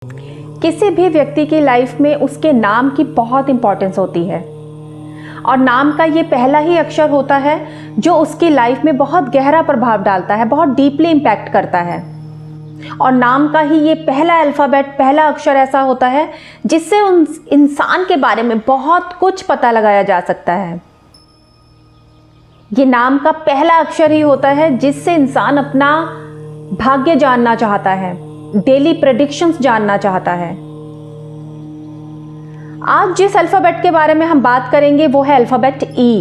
किसी भी व्यक्ति की लाइफ में उसके नाम की बहुत इंपॉर्टेंस होती है और नाम का ये पहला ही अक्षर होता है जो उसकी लाइफ में बहुत गहरा प्रभाव डालता है, बहुत डीपली इम्पैक्ट करता है। और नाम का ही ये पहला अल्फ़ाबेट, पहला अक्षर ऐसा होता है जिससे उन इंसान के बारे में बहुत कुछ पता लगाया जा सकता है। ये नाम का पहला अक्षर ही होता है जिससे इंसान अपना भाग्य जानना चाहता है, डेली प्रेडिक्शंस जानना चाहता है। आज जिस अल्फ़ाबेट के बारे में हम बात करेंगे वो है alphabet E.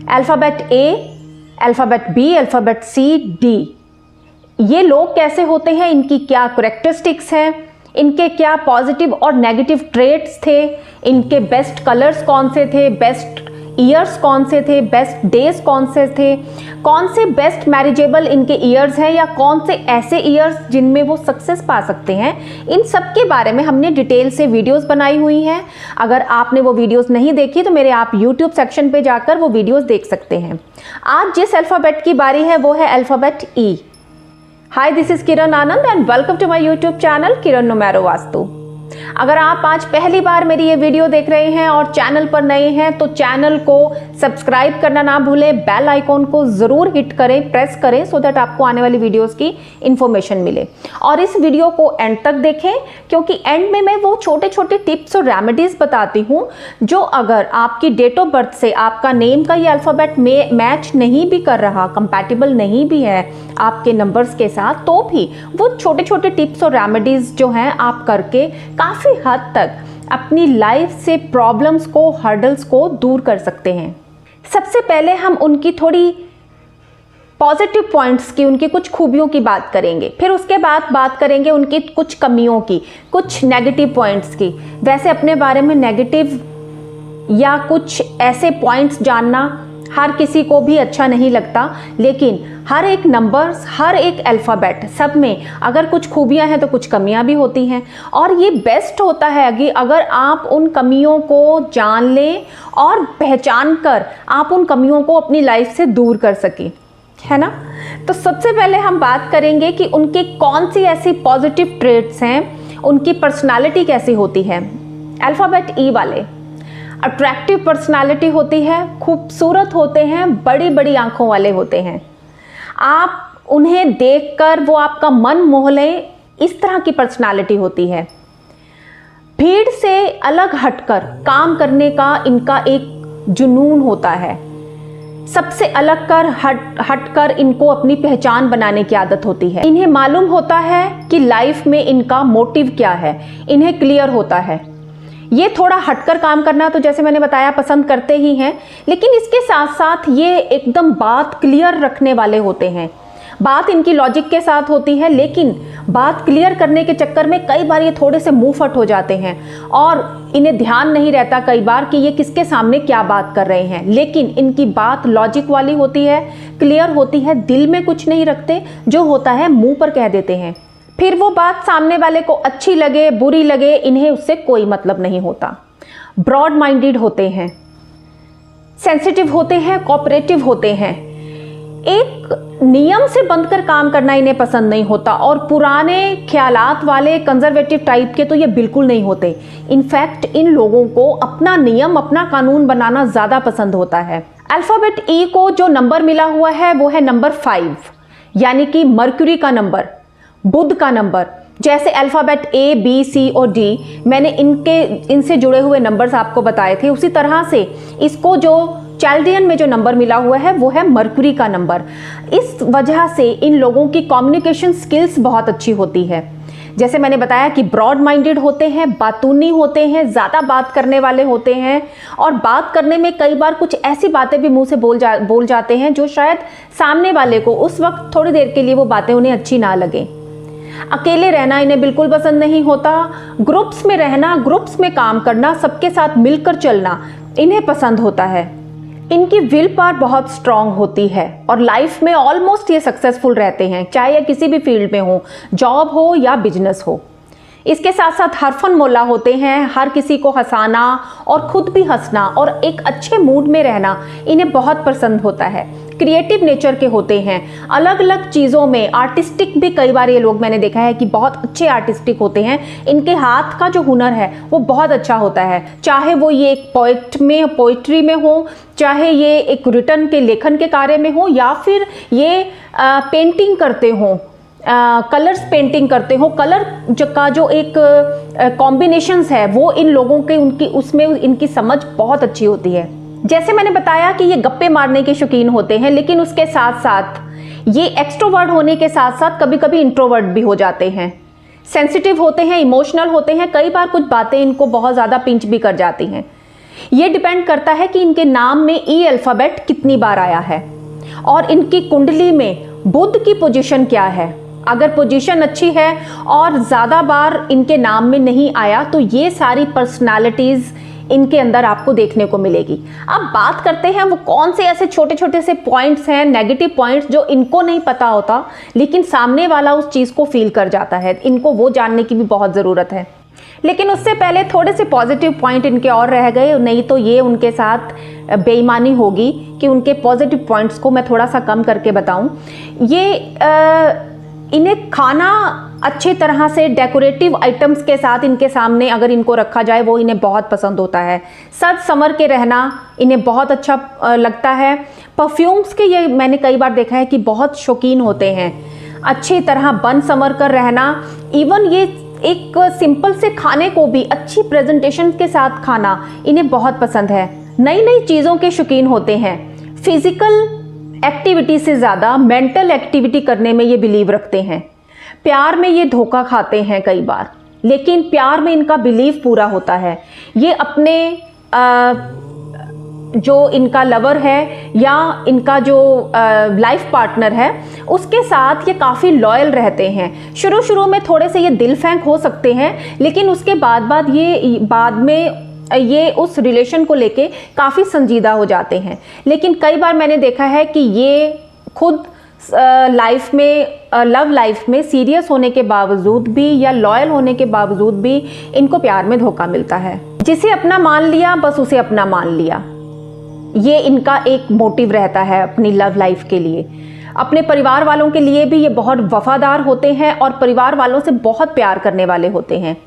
Alphabet A, alphabet B, alphabet C, D. ये लोग कैसे होते हैं, इनकी क्या कैरेक्टरिस्टिक्स हैं, इनके क्या पॉजिटिव और नेगेटिव ट्रेट्स थे, इनके बेस्ट कलर्स कौन से थे, बेस्ट ईयर्स कौन से थे, बेस्ट डेज कौन से थे, कौन से बेस्ट मैरिजेबल इनके ईयर्स हैं या कौन से ऐसे ईयर्स जिनमें वो सक्सेस पा सकते हैं, इन सब के बारे में हमने डिटेल से वीडियोस बनाई हुई हैं। अगर आपने वो वीडियोस नहीं देखी तो मेरे आप यूट्यूब सेक्शन पे जाकर वो वीडियोस देख सकते हैं। आज जिस अल्फ़ाबेट की बारी है वो है alphabet E. Hi, this is Kiran Anand and welcome to my YouTube channel Kiran numero vastu. अगर आप आज पहली बार मेरी ये वीडियो देख रहे हैं और चैनल पर नए हैं तो चैनल को सब्सक्राइब करना ना भूलें, बेल आइकॉन को ज़रूर हिट करें, प्रेस करें सो दैट आपको आने वाली वीडियोस की इन्फॉर्मेशन मिले। और इस वीडियो को एंड तक देखें क्योंकि एंड में मैं वो छोटे छोटे टिप्स और रेमेडीज़ बताती हूँ जो अगर आपकी डेट ऑफ बर्थ से आपका नेम का ये अल्फ़ाबेट मैच नहीं भी कर रहा, कंपैटिबल नहीं भी है आपके नंबर्स के साथ, तो भी वो छोटे छोटे टिप्स और रेमेडीज़ जो हैं आप करके काफ़ी हद तक अपनी लाइफ से प्रॉब्लम्स को, हर्डल्स को दूर कर सकते हैं। सबसे पहले हम उनकी थोड़ी पॉजिटिव पॉइंट्स की, उनकी कुछ खूबियों की बात करेंगे, फिर उसके बाद बात करेंगे उनकी कुछ कमियों की, कुछ नेगेटिव पॉइंट्स की। वैसे अपने बारे में नेगेटिव या कुछ ऐसे पॉइंट्स जानना हर किसी को भी अच्छा नहीं लगता, लेकिन हर एक नंबर्स, हर एक अल्फ़ाबेट, सब में अगर कुछ खूबियां हैं तो कुछ कमियां भी होती हैं। और ये बेस्ट होता है कि अगर आप उन कमियों को जान लें और पहचान कर आप उन कमियों को अपनी लाइफ से दूर कर सकें, है ना। तो सबसे पहले हम बात करेंगे कि उनकी कौन सी ऐसी पॉजिटिव ट्रेट्स हैं, उनकी पर्सनालिटी कैसी होती है। अल्फ़ाबेट ई वाले अट्रैक्टिव पर्सनालिटी होती है, खूबसूरत होते हैं, बड़ी बड़ी आंखों वाले होते हैं। आप उन्हें देखकर वो आपका मन मोह ले, इस तरह की पर्सनालिटी होती है। भीड़ से अलग हटकर काम करने का इनका एक जुनून होता है। सबसे अलग कर हटकर इनको अपनी पहचान बनाने की आदत होती है। इन्हें मालूम होता है कि लाइफ में इनका मोटिव क्या है, इन्हें क्लियर होता है। ये थोड़ा हटकर काम करना तो जैसे मैंने बताया पसंद करते ही हैं, लेकिन इसके साथ साथ ये एकदम बात क्लियर रखने वाले होते हैं। बात इनकी लॉजिक के साथ होती है, लेकिन बात क्लियर करने के चक्कर में कई बार ये थोड़े से मुंह फट हो जाते हैं और इन्हें ध्यान नहीं रहता कई बार कि ये किसके सामने क्या बात कर रहे हैं। लेकिन इनकी बात लॉजिक वाली होती है, क्लियर होती है, दिल में कुछ नहीं रखते, जो होता है मुंह पर कह देते हैं। फिर वो बात सामने वाले को अच्छी लगे, बुरी लगे, इन्हें उससे कोई मतलब नहीं होता। ब्रॉड माइंडेड होते हैं, सेंसिटिव होते हैं, कोऑपरेटिव होते हैं। एक नियम से बंधकर काम करना इन्हें पसंद नहीं होता और पुराने ख्यालात वाले कंजर्वेटिव टाइप के तो ये बिल्कुल नहीं होते। इनफैक्ट इन लोगों को अपना नियम, अपना कानून बनाना ज़्यादा पसंद होता है। अल्फ़ाबेट ई को जो नंबर मिला हुआ है वो है नंबर 5, यानी कि मर्क्यूरी का नंबर, बुध का नंबर। जैसे अल्फ़ाबेट ए, बी, सी और डी मैंने इनसे जुड़े हुए नंबर्स आपको बताए थे, उसी तरह से इसको जो चाल्डियन में जो नंबर मिला हुआ है वो है मर्क्यूरी का नंबर। इस वजह से इन लोगों की कम्युनिकेशन स्किल्स बहुत अच्छी होती है। जैसे मैंने बताया कि ब्रॉड माइंडेड होते हैं, बातूनी होते हैं, ज़्यादा बात करने वाले होते हैं और बात करने में कई बार कुछ ऐसी बातें भी मुंह से बोल जाते हैं जो शायद सामने वाले को उस वक्त थोड़ी देर के लिए वो बातें उन्हें अच्छी ना लगें। अकेले रहना इन्हें बिल्कुल पसंद नहीं होता। ग्रुप्स में रहना, ग्रुप्स में काम करना, सबके साथ मिलकर चलना इन्हें पसंद होता है। इनकी विल पावर बहुत स्ट्रांग होती है और लाइफ में ऑलमोस्ट ये सक्सेसफुल रहते हैं, चाहे ये किसी भी फील्ड में हो, जॉब हो या बिजनेस हो। इसके साथ साथ हरफन मोला होते हैं, हर किसी को हंसाना और खुद भी हंसना और एक अच्छे मूड में रहना इन्हें बहुत पसंद होता है। क्रिएटिव नेचर के होते हैं, अलग अलग चीज़ों में आर्टिस्टिक भी कई बार ये लोग मैंने देखा है कि बहुत अच्छे आर्टिस्टिक होते हैं। इनके हाथ का जो हुनर है वो बहुत अच्छा होता है, चाहे वो ये एक पोइट्री में हो, चाहे ये एक रिटर्न के लेखन के कार्य में हो, या फिर ये पेंटिंग करते हो, कलर्स पेंटिंग करते हो। कलर का जो एक कॉम्बिनेशंस है वो इन लोगों के उसमें इनकी समझ बहुत अच्छी होती है। जैसे मैंने बताया कि ये गप्पे मारने के शौकीन होते हैं, लेकिन उसके साथ साथ ये एक्सट्रोवर्ट होने के साथ साथ कभी कभी इंट्रोवर्ट भी हो जाते हैं, सेंसिटिव होते हैं, इमोशनल होते हैं। कई बार कुछ बातें इनको बहुत ज़्यादा पिंच भी कर जाती हैं। ये डिपेंड करता है कि इनके नाम में ई अल्फ़ाबेट कितनी बार आया है और इनकी कुंडली में बुध की पोजीशन क्या है। अगर पोजीशन अच्छी है और ज़्यादा बार इनके नाम में नहीं आया तो ये सारी पर्सनालिटीज़ इनके अंदर आपको देखने को मिलेगी। अब बात करते हैं वो कौन से ऐसे छोटे छोटे से पॉइंट्स हैं, नेगेटिव पॉइंट्स, जो इनको नहीं पता होता लेकिन सामने वाला उस चीज़ को फील कर जाता है। इनको वो जानने की भी बहुत ज़रूरत है। लेकिन उससे पहले थोड़े से पॉजिटिव पॉइंट इनके और रह गए, नहीं तो ये उनके साथ बेईमानी होगी कि उनके पॉजिटिव पॉइंट्स को मैं थोड़ा सा कम करके बताऊं। इन्हें खाना अच्छी तरह से डेकोरेटिव आइटम्स के साथ इनके सामने अगर इनको रखा जाए वो इन्हें बहुत पसंद होता है। सज संवर के रहना इन्हें बहुत अच्छा लगता है। परफ्यूम्स के ये मैंने कई बार देखा है कि बहुत शौकीन होते हैं। अच्छी तरह बन संवर कर रहना, इवन ये एक सिंपल से खाने को भी अच्छी प्रेजेंटेशन के साथ खाना इन्हें बहुत पसंद है। नई नई चीज़ों के शौकीन होते हैं। फिजिकल एक्टिविटी से ज़्यादा मेंटल एक्टिविटी करने में ये बिलीव रखते हैं। प्यार में ये धोखा खाते हैं कई बार, लेकिन प्यार में इनका बिलीव पूरा होता है। ये अपने जो इनका लवर है या इनका जो लाइफ पार्टनर है उसके साथ ये काफ़ी लॉयल रहते हैं। शुरू में थोड़े से ये दिल फेंक हो सकते हैं, लेकिन उसके बाद में ये उस रिलेशन को लेके काफ़ी संजीदा हो जाते हैं। लेकिन कई बार मैंने देखा है कि ये खुद लाइफ में, लव लाइफ में सीरियस होने के बावजूद भी या लॉयल होने के बावजूद भी इनको प्यार में धोखा मिलता है। जिसे अपना मान लिया बस उसे अपना मान लिया, ये इनका एक मोटिव रहता है अपनी लव लाइफ के लिए। अपने परिवार वालों के लिए भी ये बहुत वफादार होते हैं और परिवार वालों से बहुत प्यार करने वाले होते हैं।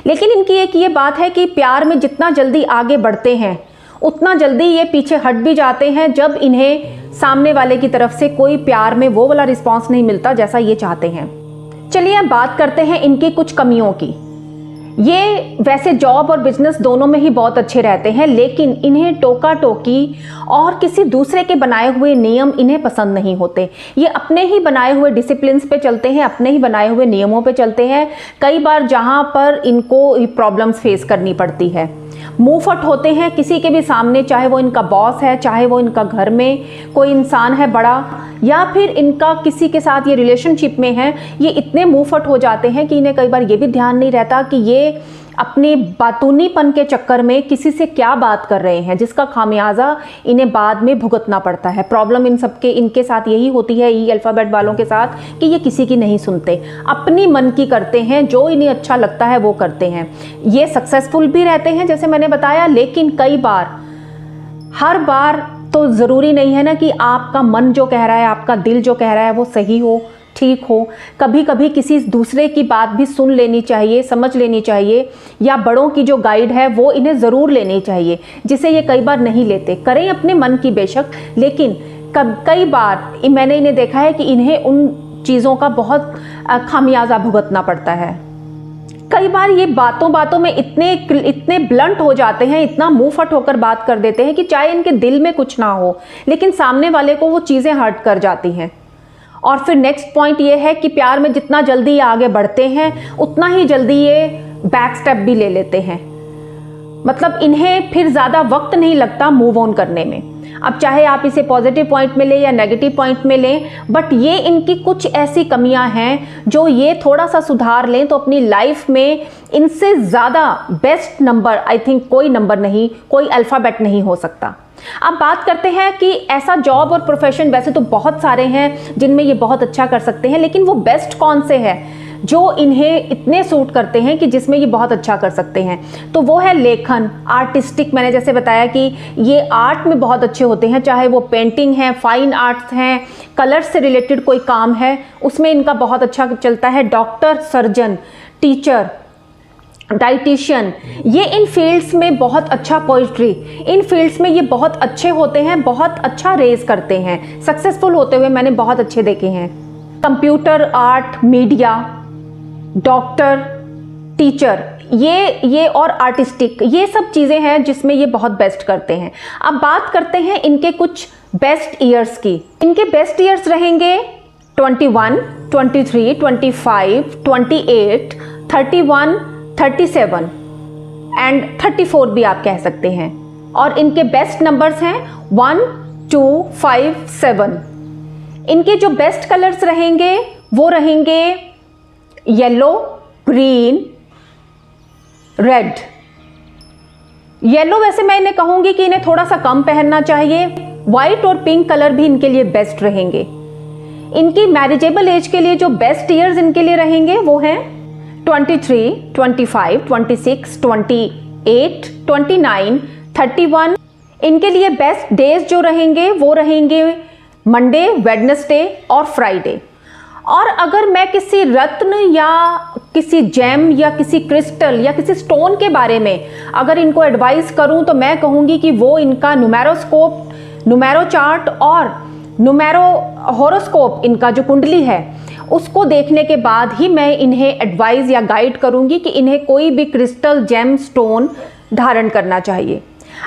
लेकिन इनकी एक ये बात है कि प्यार में जितना जल्दी आगे बढ़ते हैं उतना जल्दी ये पीछे हट भी जाते हैं जब इन्हें सामने वाले की तरफ से कोई प्यार में वो वाला रिस्पॉन्स नहीं मिलता जैसा ये चाहते हैं। चलिए अब बात करते हैं इनकी कुछ कमियों की। ये वैसे जॉब और बिजनेस दोनों में ही बहुत अच्छे रहते हैं, लेकिन इन्हें टोका टोकी और किसी दूसरे के बनाए हुए नियम इन्हें पसंद नहीं होते। ये अपने ही बनाए हुए डिसिप्लिन्स पे चलते हैं, अपने ही बनाए हुए नियमों पे चलते हैं। कई बार जहाँ पर इनको प्रॉब्लम्स फेस करनी पड़ती है। मुंहफट होते हैं किसी के भी सामने, चाहे वो इनका बॉस है, चाहे वो इनका घर में कोई इंसान है बड़ा, या फिर इनका किसी के साथ ये रिलेशनशिप में है। ये इतने मुंहफट हो जाते हैं कि इन्हें कई बार ये भी ध्यान नहीं रहता कि ये अपने बातूनीपन के चक्कर में किसी से क्या बात कर रहे हैं, जिसका खामियाजा इन्हें बाद में भुगतना पड़ता है। प्रॉब्लम इनके साथ यही होती है, ई अल्फ़ाबेट वालों के साथ, कि ये किसी की नहीं सुनते, अपनी मन की करते हैं, जो इन्हें अच्छा लगता है वो करते हैं। ये सक्सेसफुल भी रहते हैं जैसे मैंने बताया, लेकिन कई बार, हर बार तो ज़रूरी नहीं है ना कि आपका मन जो कह रहा है, आपका दिल जो कह रहा है वो सही हो, ठीक हो। कभी कभी किसी दूसरे की बात भी सुन लेनी चाहिए, समझ लेनी चाहिए, या बड़ों की जो गाइड है वो इन्हें ज़रूर लेनी चाहिए, जिसे ये कई बार नहीं लेते। करें अपने मन की बेशक, लेकिन कई बार मैंने इन्हें देखा है कि इन्हें उन चीज़ों का बहुत खामियाजा भुगतना पड़ता है। कई बार ये बातों में इतने ब्लंट हो जाते हैं, इतना मुंहफट होकर बात कर देते हैं कि चाहे इनके दिल में कुछ ना हो, लेकिन सामने वाले को वो चीज़ें हर्ट कर जाती हैं। और फिर नेक्स्ट पॉइंट ये है कि प्यार में जितना जल्दी ये आगे बढ़ते हैं उतना ही जल्दी ये बैक स्टेप भी ले लेते हैं। मतलब इन्हें फिर ज़्यादा वक्त नहीं लगता मूव ऑन करने में। अब चाहे आप इसे पॉजिटिव पॉइंट में लें या नेगेटिव पॉइंट में लें, बट ये इनकी कुछ ऐसी कमियां हैं जो ये थोड़ा सा सुधार लें तो अपनी लाइफ में इनसे ज़्यादा बेस्ट नंबर, आई थिंक कोई नंबर नहीं, कोई अल्फ़ाबेट नहीं हो सकता। अब बात करते हैं कि ऐसा जॉब और प्रोफेशन वैसे तो बहुत सारे हैं जिनमें ये बहुत अच्छा कर सकते हैं, लेकिन वो बेस्ट कौन से है जो इन्हें इतने सूट करते हैं कि जिसमें ये बहुत अच्छा कर सकते हैं। तो वो है लेखन, आर्टिस्टिक। मैंने जैसे बताया कि ये आर्ट में बहुत अच्छे होते हैं, चाहे वो पेंटिंग है, फाइन आर्ट्स हैं, कलर से रिलेटेड कोई काम है, उसमें इनका बहुत अच्छा चलता है। डॉक्टर, सर्जन, टीचर, डाइटिशियन, ये इन फील्ड्स में बहुत अच्छा, पोइट्री, इन फील्ड्स में ये बहुत अच्छे होते हैं, बहुत अच्छा रेज करते हैं, सक्सेसफुल होते हुए मैंने बहुत अच्छे देखे हैं। Computer, art, media, doctor, teacher, ये और आर्टिस्टिक, ये सब चीज़ें हैं जिसमें ये बहुत बेस्ट करते हैं। अब बात करते हैं इनके कुछ बेस्ट ईयर्स की। इनके बेस्ट ईयर्स रहेंगे 21, 23, 25, 28, 31, 37 एंड 34 भी आप कह सकते हैं। और इनके बेस्ट नंबर्स हैं 1, 2, 5, 7। इनके जो बेस्ट कलर्स रहेंगे वो रहेंगे येलो, ग्रीन, रेड। येलो वैसे मैं इन्हें कहूंगी कि इन्हें थोड़ा सा कम पहनना चाहिए। वाइट और पिंक कलर भी इनके लिए बेस्ट रहेंगे। इनकी मैरिजेबल एज के लिए जो बेस्ट ईयर्स इनके लिए रहेंगे वो हैं 23, 25, 26, 28, 29, 31। इनके लिए बेस्ट डेज जो रहेंगे वो रहेंगे मंडे, वेडनेसडे और फ्राइडे। और अगर मैं किसी रत्न या किसी जेम या किसी क्रिस्टल या किसी स्टोन के बारे में अगर इनको एडवाइस करूं तो मैं कहूंगी कि वो इनका न्यूमेरोस्कोप, न्यूमेरो चार्ट और न्यूमेरो होरोस्कोप, इनका जो कुंडली है उसको देखने के बाद ही मैं इन्हें एडवाइस या गाइड करूंगी कि इन्हें कोई भी क्रिस्टल, जेम, स्टोन धारण करना चाहिए।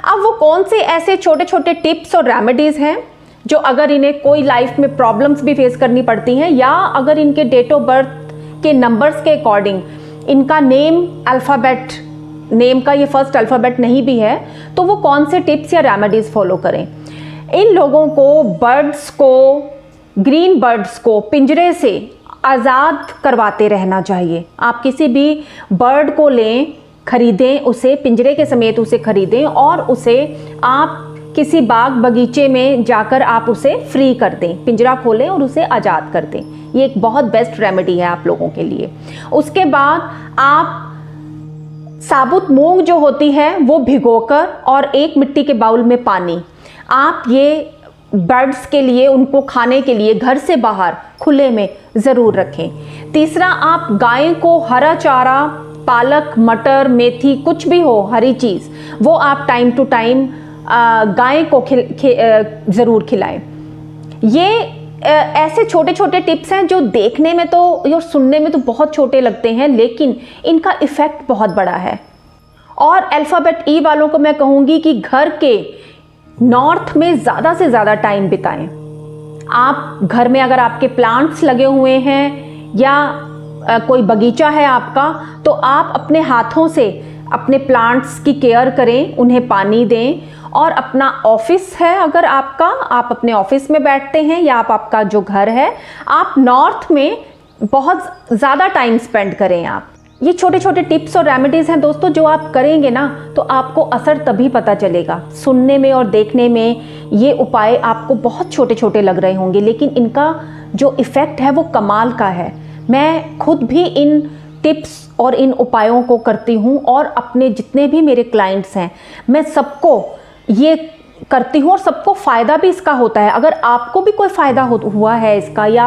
अब वो कौन से ऐसे छोटे छोटे टिप्स और रेमेडीज़ हैं जो अगर इन्हें कोई लाइफ में प्रॉब्लम्स भी फेस करनी पड़ती हैं या अगर इनके डेट ऑफ बर्थ के नंबर्स के अकॉर्डिंग इनका नेम अल्फ़ाबेट, नेम का ये फर्स्ट अल्फ़ाबेट नहीं भी है, तो वो कौन से टिप्स या रेमेडीज़ फॉलो करें। इन लोगों को बर्ड्स को, ग्रीन बर्ड्स को पिंजरे से आज़ाद करवाते रहना चाहिए। आप किसी भी बर्ड को लें, खरीदें, उसे पिंजरे के समेत उसे खरीदें और उसे आप किसी बाग बगीचे में जाकर आप उसे फ्री कर दें, पिंजरा खोलें और उसे आज़ाद कर दें। ये एक बहुत बेस्ट रेमेडी है आप लोगों के लिए। उसके बाद आप साबुत मूंग जो होती है वो भिगोकर और एक मिट्टी के बाउल में पानी, आप ये बर्ड्स के लिए, उनको खाने के लिए घर से बाहर खुले में ज़रूर रखें। तीसरा, आप गाय को हरा चारा, पालक, मटर, मेथी, कुछ भी हो हरी चीज़, वो आप टाइम टू टाइम गाय को ज़रूर खिलाएं। ये ऐसे छोटे छोटे टिप्स हैं जो देखने में तो और सुनने में तो बहुत छोटे लगते हैं, लेकिन इनका इफ़ेक्ट बहुत बड़ा है। और अल्फ़ाबेट ई वालों को मैं कहूँगी कि घर के नॉर्थ में ज़्यादा से ज़्यादा टाइम बिताएं। आप घर में अगर आपके प्लांट्स लगे हुए हैं या कोई बगीचा है आपका, तो आप अपने हाथों से अपने प्लांट्स की केयर करें, उन्हें पानी दें। और अपना ऑफिस है अगर आपका, आप अपने ऑफिस में बैठते हैं या आपका जो घर है, आप नॉर्थ में बहुत ज़्यादा टाइम स्पेंड करें। आप ये छोटे छोटे टिप्स और रेमेडीज़ हैं दोस्तों, जो आप करेंगे ना तो आपको असर तभी पता चलेगा। सुनने में और देखने में ये उपाय आपको बहुत छोटे छोटे लग रहे होंगे, लेकिन इनका जो इफ़ेक्ट है वो कमाल का है। मैं खुद भी इन टिप्स और इन उपायों को करती हूँ और अपने जितने भी मेरे क्लाइंट्स हैं मैं सबको ये करती हूँ और सबको फ़ायदा भी इसका होता है। अगर आपको भी कोई फ़ायदा हुआ है इसका, या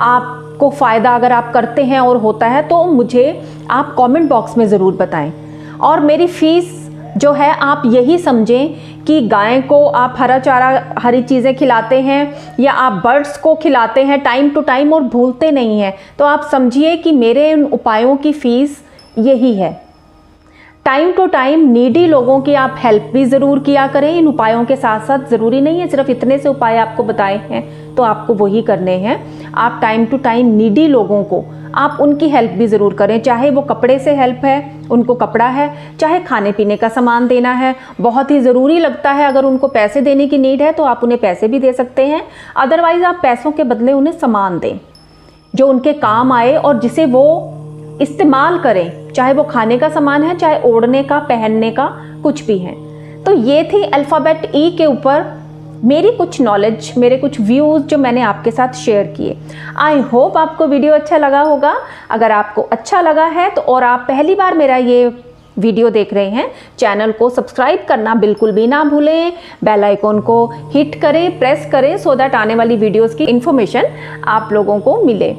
आपको फ़ायदा अगर आप करते हैं और होता है, तो मुझे आप कमेंट बॉक्स में ज़रूर बताएं। और मेरी फ़ीस जो है आप यही समझें कि गाय को आप हरा चारा, हरी चीज़ें खिलाते हैं या आप बर्ड्स को खिलाते हैं टाइम टू टाइम और भूलते नहीं हैं, तो आप समझिए कि मेरे इन उपायों की फ़ीस यही है। टाइम टू टाइम नीडी लोगों की आप हेल्प भी ज़रूर किया करें इन उपायों के साथ साथ। ज़रूरी नहीं है सिर्फ इतने से उपाय आपको बताए हैं तो आपको वही करने हैं। आप टाइम टू टाइम नीडी लोगों को आप उनकी हेल्प भी ज़रूर करें, चाहे वो कपड़े से हेल्प है, उनको कपड़ा है, चाहे खाने पीने का सामान देना है। बहुत ही ज़रूरी लगता है, अगर उनको पैसे देने की नीड है तो आप उन्हें पैसे भी दे सकते हैं। अदरवाइज़ आप पैसों के बदले उन्हें सामान दें जो उनके काम आए और जिसे वो इस्तेमाल करें, चाहे वो खाने का सामान है, चाहे ओढ़ने का, पहनने का, कुछ भी है। तो ये थी अल्फ़ाबेट ई के ऊपर मेरी कुछ नॉलेज, मेरे कुछ व्यूज़ जो मैंने आपके साथ शेयर किए। आई होप आपको वीडियो अच्छा लगा होगा। अगर आपको अच्छा लगा है तो और आप पहली बार मेरा ये वीडियो देख रहे हैं, चैनल को सब्सक्राइब करना बिल्कुल भी ना भूलें, बेल आइकॉन को हिट करें, प्रेस करें, सो दैट आने वाली वीडियोस की इन्फॉर्मेशन आप लोगों को मिले।